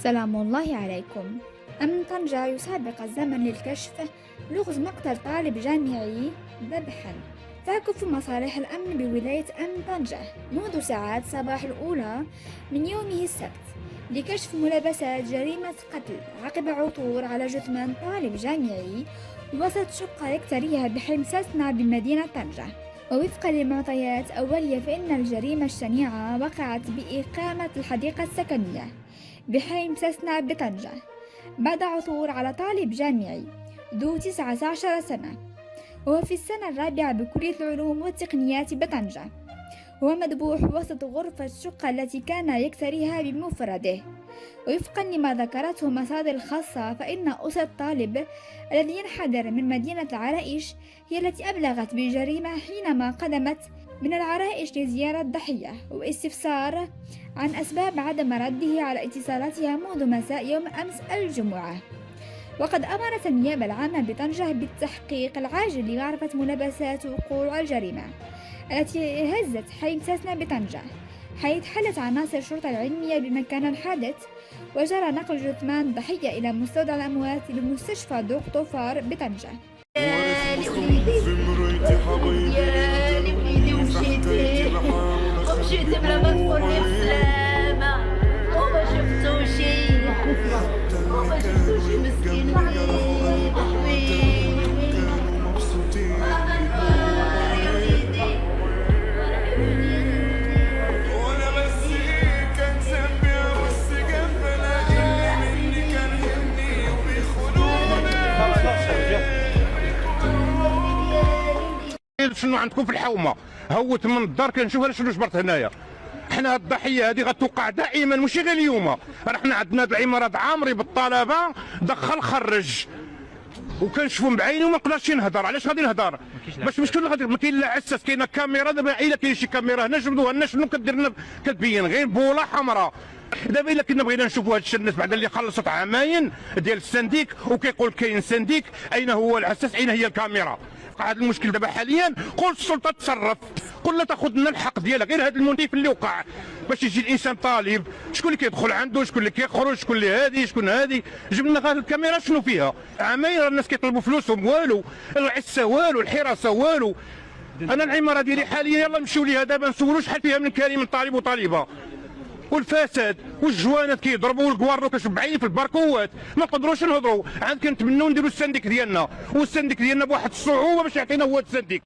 سلام الله عليكم. أمن طنجة يسابق الزمن للكشف لغز مقتل طالب جامعي ذبحا. تعكف مصالح الأمن بولاية أمن طنجة منذ ساعات صباح الأولى من يومه السبت لكشف ملابسات جريمة قتل عقب عثور على جثمان طالب جامعي وسط شقة يكتريها بحي مساسنة بمدينة طنجة. ووفقا لمعطيات أولية فإن الجريمة الشنيعة وقعت بإقامة الحديقة السكنية بحي مساسنة بطنجة بعد عثور على طالب جامعي ذو 19 سنة وهو في السنة الرابعة بكلية العلوم والتقنيات بطنجة. هو مذبوح وسط غرفة الشقة التي كان يكتريها بمفرده. وفقا لما ذكرته مصادر خاصة فإن أسرة الطالب الذي ينحدر من مدينة العرائش هي التي أبلغت بالجريمة حينما قدمت من العرائش لزيارة الضحية واستفسار عن أسباب عدم رده على اتصالاتها منذ مساء يوم أمس الجمعة. وقد أمرت النيابة العامة بطنجة بالتحقيق العاجل لمعرفة ملابسات وقوع الجريمة التي هزت حي مساسنة بطنجة، حيث حلت عناصر الشرطة العلمية بمكان الحادث وجرى نقل جثمان الضحية إلى مستودع الأموات بمستشفى دوق طوفار بطنجة. ومشيت بلا ما تقول لي بسلامة وما شفتو شي مسكين حبيبي وانا مسيك كان ذنبي بس قبل اللي مني كان همني وبيخونوني. شنو عندكم في الحومه؟ هوت من الدار كنشوف شنو جبرت هنايا. حنا الضحيه هذه غتوقع دائما ماشي غير اليوم، رحنا عندنا العمارات عامري بالطلبه دخل خرج وكنشوفهم بعيني وما نقدرش نهضر. علاش غادي نهضر؟ باش مشكل غادي ما كاين لا عساس، كاينه كاميرا دابا الا كاين شي كاميرا هنا جبدوها لنا شنو كدير لنا؟ كتبين غير بوله حمراء. دابا الا كنا بغينا نشوفوا هاد الشيء الناس بعد اللي خلصت عامين ديال السنديك وكيقول كاين سنديك، اين هو العساس؟ اين هي الكاميرا؟ هذا المشكل دابا حاليا. قول السلطه تصرف، قول لا تاخذ لنا الحق ديالها. غير هذا المنتف اللي وقع باش يجي الانسان طالب، شكون اللي كيدخل عنده، شكون اللي كيخرج، شكون اللي هادي، شكون هادي. جيب لنا غير الكاميرا شنو فيها؟ عامين راه الناس كيطلبوا فلوسهم والو، العسه والو، الحراسه والو. انا العماره ديالي حاليا يلا نمشيو ليها دابا نسولوا شحال فيها من كريم من طالب وطالبه. والفساد والجوانات كيضربوا والكوارو كنشوف بعيني في الباركوات، ما نقدروش نهضروا. عاد كنتمنوا نديروا السنديك ديالنا، والسنديك ديالنا بواحد الصعوبه باش يعطينا هو السنديك.